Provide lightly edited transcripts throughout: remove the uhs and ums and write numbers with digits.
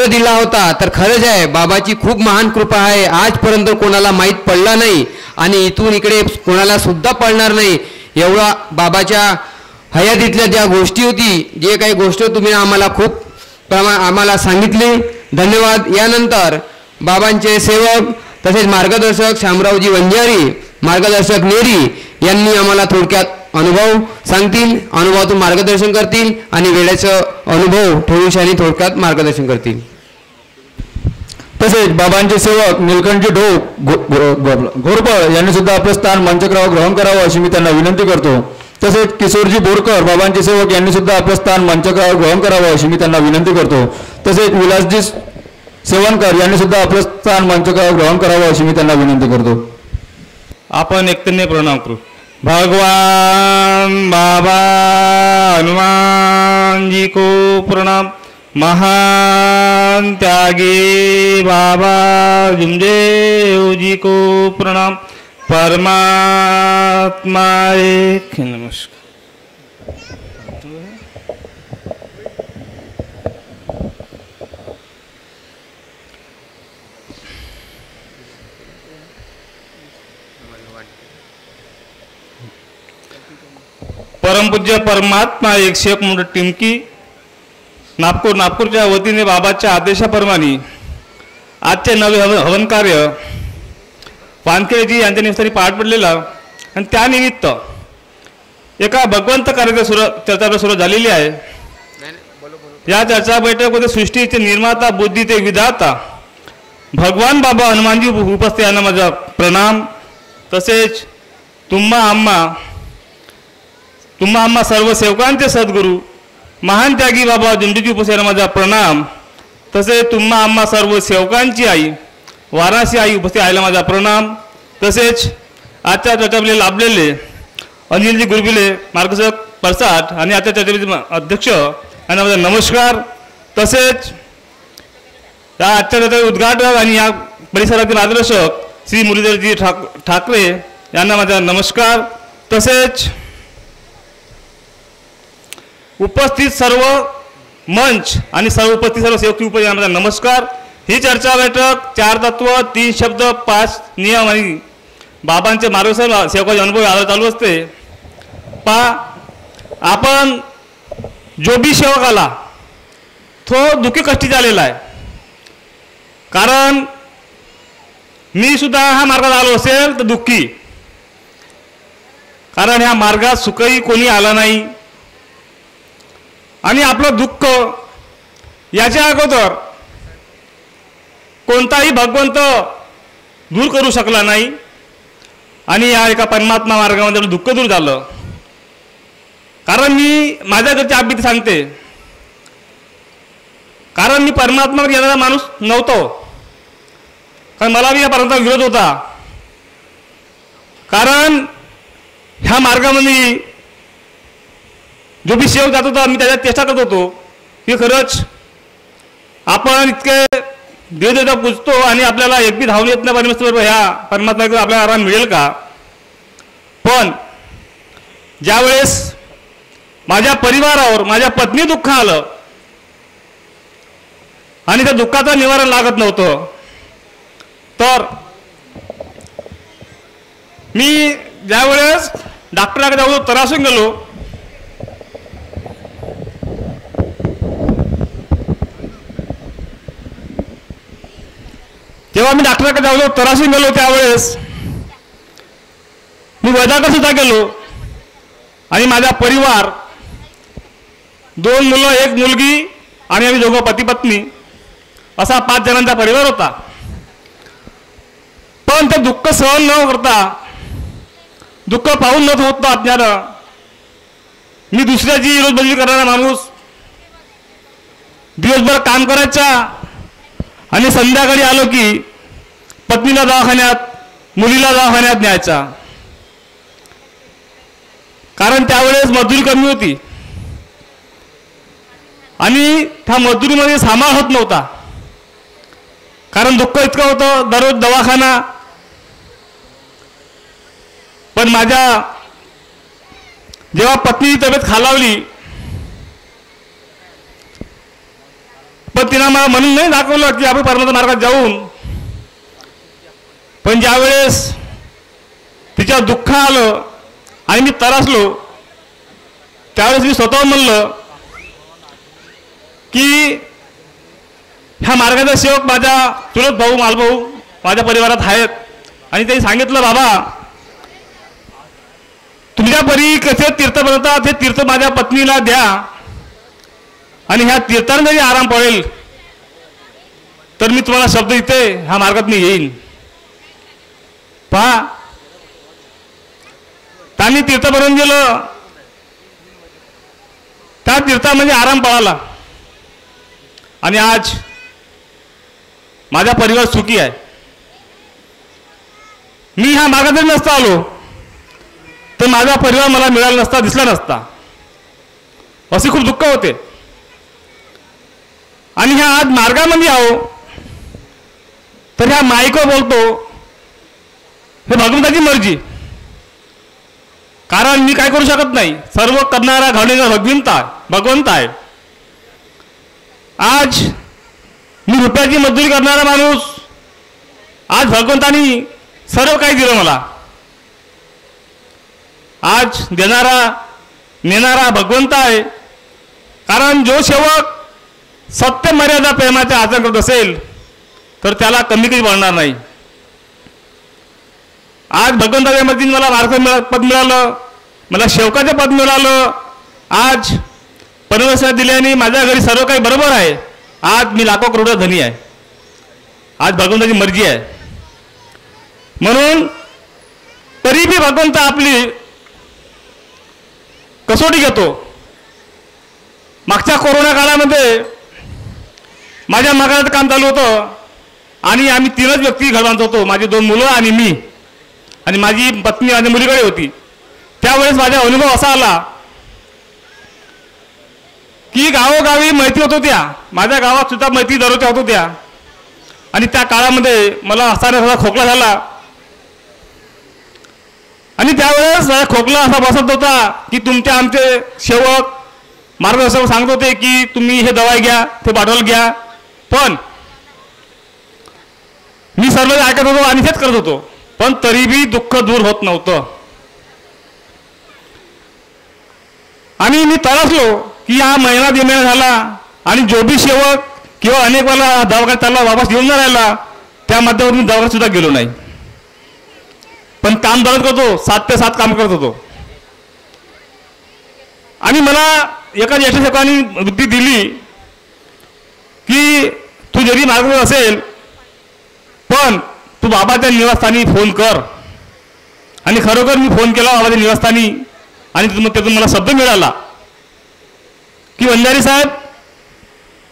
दिला होता तर खरंच आहे बाबाची खूप महान कृपा आहे. आजपर्यंत कोणाला माहीत पडला नाही आणि इथून इकडे कोणाला सुद्धा पडणार नाही एवढा बाबाच्या हयातीतल्या ज्या गोष्टी होती, जे काही गोष्ट तुम्ही आम्हाला सांगितली. धन्यवाद. यानंतर बाबांचे सेवक तसेच मार्गदर्शक शामरावजी वंजारी, मार्गदर्शक नेरी यांनी आम्हाला थोडक्यात अनुभव सांगतील, अनुभवातून मार्गदर्शन करतील आणि वेळेचं अनुभव ठेवून थोडक्यात मार्गदर्शन करतील. तसेच बाबांचे सेवक निलकंठजी ढोक घोरपळ यांनी सुद्धा आपलं स्थान मंचक्रावर ग्रहण करावं अशी मी त्यांना विनंती करतो. तसेच किशोरजी बोरकर बाबांचे सेवक यांनी सुद्धा आपलं स्थान मंचक्रावर ग्रहण करावं अशी मी त्यांना विनंती करतो. तसेच विलासजी सेवनकर यांनी सुद्धा आपलं स्थान मंचक्रावर ग्रहण करावं अशी मी त्यांना विनंती करतो. आपण एकतेने प्रणाम करू. भगवान बाबा हनुमान जी को प्रणाम. महान त्यागी बाबा जुमदेव जी को प्रणाम. परमात्मा एक. नमस्कार. परमपूज्य परमात्मा एक शेख मुंड टिमकी नागपूरच्या वतीने बाबाच्या आदेशाप्रमाणे आजचे नवे हवन कार्य वानखेडेजी यांच्या निमित्ताने पार पडलेला आणि त्यानिमित्त एका भगवंत कार्याची चर्चा सुरू झालेली आहे. या चर्चा बैठकीमध्ये सृष्टीचे निर्माता बुद्धीचे विधाता भगवान बाबा हनुमानजी उपस्थित यांना माझा प्रणाम. तसेच तुम्हा आम्हा सर्व सेवकांचे सद्गुरू महान त्यागी बाबा जुमदेवजी उपस्थित यांना माझा प्रणाम. तसेच तुम्हा आम्हा सर्व सेवकांची आई वाराणसी आई उपस्थित आयला माझा प्रणाम. तसेच आजच्या चर्चेमध्ये लाभलेले अनिलजी गुरबिले मार्गदर्शक प्रसाद आणि आजच्या चर्चेचे अध्यक्ष यांना माझा नमस्कार. तसेच या आजच्या चर्चेचे उद्घाटक आणि या परिसरातील मार्गदर्शक श्री मुरलीधरजी ठाकरे यांना माझा नमस्कार. तसेच उपस्थित सर्व मंच आणि सर्व उपस्थित सर्व सेवक यांना माझा नमस्कार. ही चर्चा बैठक 4 तत्व 3 शब्द 5 नियम आणि बाबांचे मार्गदर्शन सेवकाचे अनुभव आधार चालू असते. आपण जो बी सेवक आला तो दुःखी कष्टी आलेला आहे. कारण मी सुद्धा हा मार्गात आलो असेल तर दुःखी, कारण ह्या मार्गात सुखही कोणी आला नाही आणि आपलं दुःख याच्या अगोदर कोणताही भगवंत दूर करू शकला नाही आणि या एका परमात्मा मार्गामध्ये दुःख दूर झालं. कारण मी माझ्या घरची अभीती सांगते, कारण मी परमात्मावर येणारा माणूस नव्हतो, कारण मला बी या परमात्मा विरोध होता. कारण ह्या मार्गामध्ये जो बी सेवक जात होता मी त्याच्यात चेष्टा करत होतो की खरंच आपण इतके देवदेवता पूजतो आणि आपल्याला एक बी धावून येत नाही परमेश्वर ह्या परमात्म्याकडे आपल्याला आराम मिळेल का. पण ज्यावेळेस माझ्या परिवारावर माझ्या पत्नी दुःख आलं आणि त्या दुःखाचं निवारण लागत नव्हतं, तर मी ज्यावेळेस डॉक्टराकडे जाऊन त्रासून गेलो, जेव्हा मी डॉक्टराकडे जाऊन त्रासून गेलो त्यावेळेस मी वैद्याकडे सुद्धा गेलो आणि माझा परिवार 2 मुलं 1 मुलगी आणि आम्ही दोघं पती पत्नी असा 5 जणांचा परिवार होता. पण ते दुःख सहन न करता, दुःख पाहून न होत आपल्याला, मी दुसऱ्याची रोजबजरी करणारा माणूस दिवसभर काम करायचा आणि संध्याकाळी आलो की पत्नीला दवाखान्यात, मुलीला दवाखान्यात न्यायचा. कारण त्यावेळेस मजुरी कमी होती आणि त्या मजुरीमध्ये सामाळ होत नव्हता, कारण दुःख इतकं होतं, दररोज दवाखाना. पण माझ्या जेव्हा पत्नीची तब्येत खालावली, पण तिनं मला म्हणून नाही दाखवलं की आपण परमात्मा मार्गात जाऊन. पण ज्यावेळेस तिच्या दुःख आलं आणि मी त्रासलो त्यावेळेस मी स्वतः म्हणलं की ह्या मार्गाचा सेवक माझा चुलत भाऊ मालभाऊ माझ्या परिवारात आहेत. आणि त्यांनी सांगितलं बाबा तुमच्या परी कसे तीर्थ बनवतात हे तीर्थ माझ्या पत्नीला द्या आणि ह्या तीर्थाने जरी आराम पडेल तर मी तुम्हाला शब्द देते ह्या मार्गात मी येईन. पहा त्यांनी तीर्थ बनवून गेलं. त्या तीर्थामध्ये आराम पडाला आणि आज माझा परिवार सुखी आहे. मी ह्या मार्गात जरी नसता आलो तर माझा परिवार मला मिळाला नसता दिसला नसता. असे खूप दुःख होते. आणि ह्या आज मार्गामध्ये आहो तर ह्या माईकवर बोलतो हे भगवंताची मर्जी. कारण मी काय करू शकत नाही. सर्व करणारा घडवणारा भगवंत आहे. आज मी रुपयाची मजुरी करणारा माणूस. आज भगवंतानी सर्व काही दिलं मला. आज देणारा नेणारा भगवंत आहे. कारण जो सेवक सत्य मर्यादा प्रेमाचे आचरण करत असेल तर त्याला कमी काही बनणार नाही. आज भगवंताच्या मदतीने मला मार्ग पद मिळालं, मला सेवकाचं पद मिळालं. आज परमेश्वर दिल्याने माझ्या घरी सर्व काही बरोबर आहे. आज मी लाखो करोड धनी आहे. आज भगवंताची मर्जी आहे. म्हणून तरी बी भगवंत आपली कसोटी घेतो. मागच्या कोरोना काळामध्ये माझ्या मकानात काम चालू होतं आणि आम्ही 3च व्यक्ती घर बांधत होतो. माझी 2 मुलं आणि मी आणि माझी पत्नी माझ्या मुलीकडे होती. त्यावेळेस माझा अनुभव असा आला की गावोगावी मैत्री होत होत्या. माझ्या गावात सुद्धा मैत्री दररोजच्या होत होत्या. आणि त्या काळामध्ये मला असा खोकला झाला आणि त्यावेळेस खोकला असा बसत होता की तुमचे आमचे सेवक मार्गदर्शक सांगत होते की तुम्ही हे दवाई घ्या ते बॉटल घ्या. पण मी सर्व ऐकत होतो आणि हेच करत होतो. पण तरी बी दुःख दूर होत नव्हतं. आणि मी त्रासलो की हा महिना 2 महिना झाला आणि जो बी सेवक किंवा अनेक वेळा दवाखान्यात त्याला वापस येऊन न राहिला त्या माध्यमातून मी दवाखान्यात सुद्धा गेलो नाही. पण काम करत होतो. 7 ते 7 काम करत होतो. आणि मला एका ज्येष्ठ सेवकाने बुद्धी दिली की तू जरी मार्गावर असेल पण तू बाबाच्या निवासस्थानी फोन कर. आणि खरोखर मी फोन केला बाबाच्या निवासस्थानी आणि त्यातून मला शब्द मिळाला की वंजारी साहेब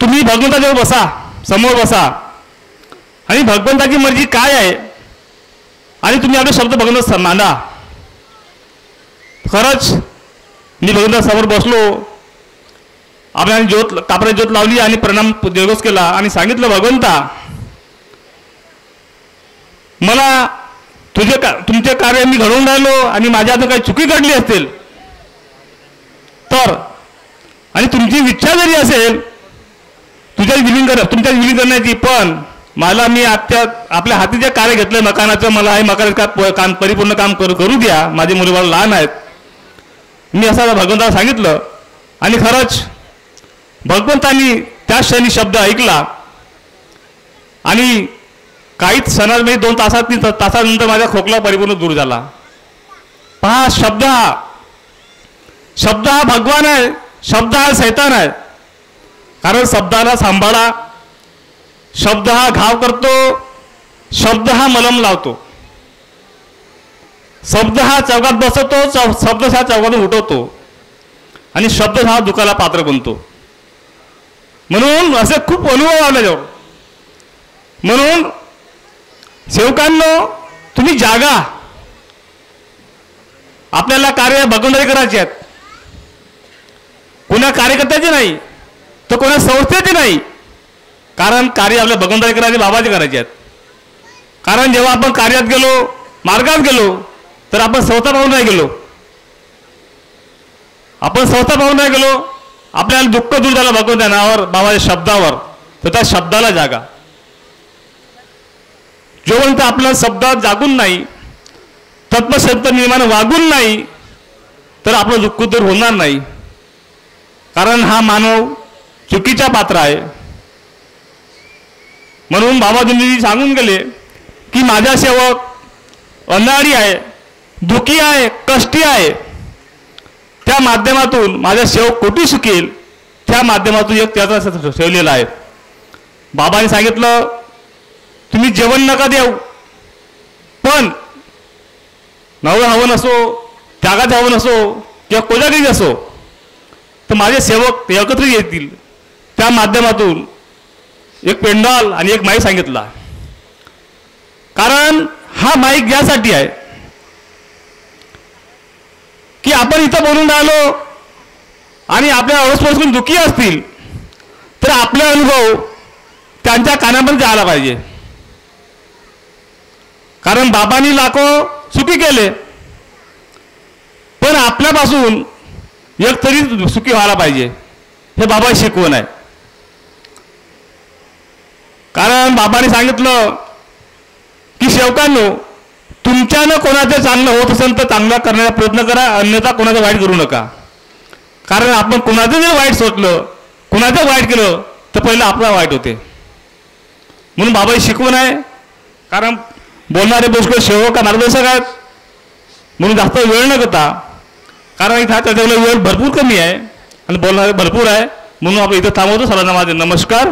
तुम्ही भगवंताजवळ बसा, समोर बसा आणि भगवंताची मर्जी काय आहे आणि तुम्ही आपले शब्द भगवंत मांडा. खरंच मी भगवंतासमोर बसलो. आपल्याला कापराची ज्योत लावली आणि प्रणाम देवघोष केला आणि सांगितलं भगवंता मला तुमचे कार्य मी घडवून राहिलो आणि माझ्या हातून काही चुकी घडली असतील तर आणि तुमची इच्छा जरी असेल तुमच्या विलीन करण्याची पण मला मी आपल्या हाती जे कार्य घेतलं मकानाचं मला हे मकानाचं काम परिपूर्ण काम करू द्या. माझे मुलं लहान आहेत. मी असं भगवंताला सांगितलं आणि खरंच भगवंतांनी त्या क्षणी शब्द ऐकला आणि काहीच क्षणामध्ये 2 तासानंतर माझा खोकला परिपूर्ण दूर झाला. पहा शब्द हा भगवान आहे. शब्द हा शैतान आहे. कारण शब्दाला सांभाळा. शब्द हा घाव करतो. शब्द हा मलम लावतो. शब्द हा चौकात बसवतो. शब्द हा चौकातून उठवतो आणि शब्द हा दुखाला पात्र बनतो. म्हणून असे खूप अनुभव आले जवळ. म्हणून सेवकांनो तुम्ही जागा. आपल्याला कार्य भगवंताचे करायचे आहेत. कोणा कार्यकर्त्याचे नाही तर कोणा संस्थेचे नाही. कारण कार्य आपल्या भगवंताचे करायचे, बाबाचे करायचे आहेत. कारण जेव्हा आपण कार्यात गेलो, मार्गात गेलो तर आपण संस्था पाहून नाही गेलो. आपण संस्था पाहून नाही गेलो. आपल्याला दुःख दूर झालं भगवंताच्या नावावर, बाबाच्या शब्दावर. तर त्या शब्दाला जागा. जोपर्यंत आपल्या शब्दात जागून नाही, तत्वशब्द नियमाने वागून नाही, तर आपलं दुःख दूर होणार नाही. कारण हा मानव चुकीचा पात्र आहे. म्हणून बाबा दिंडोजी सांगून गेले की माझा सेवक अनाडी आहे, दुःखी आहे, कष्टी आहे. त्या माध्यमातून माझा सेवक कोटी सुखेल, त्या माध्यमातून एक त्याचा ठेवलेला आहे. बाबांनी सांगितलं तुम्ही जेवण नका देऊ, पण नवं हवन असो, त्यागाचं हवन असो किंवा कोजागिरी असो, तर माझे सेवक एकत्र येतील. त्या माध्यमातून एक पेंडॉल आणि एक माईक सांगितला. कारण हा माईक यासाठी आहे की आपण इथं बोलून राहिलो आणि आपल्या अडोसपासून दुःखी असतील तर आपले अनुभव त्यांच्या कानापर्यंत जायला पाहिजे. कारण बाबांनी लाखो सुखी केले, पण आपल्यापासून एक तरी सुखी व्हायला पाहिजे, हे बाबा शिकवण आहे. कारण बाबांनी सांगितलं की सेवकांनो, तुमच्यानं कोणाचं चांगलं होत असेल तर चांगलं करण्याचा प्रयत्न करा, अन्यथा कोणाचं वाईट करू नका. कारण आपण कोणाचं जर वाईट सोचलं, कोणाचं वाईट केलं तर पहिलं आपला वाईट होते. म्हणून बाबाची शिकवण आहे. कारण बोलणारे पुष्कळ सेवक मार्गदर्शक आहेत, म्हणून जास्त वेळ न करता, कारण इथं त्याच्याकडे वेळ भरपूर कमी आहे आणि बोलणारे भरपूर आहे, म्हणून आपण इथं थांबवतो. सर्वांना माझे नमस्कार.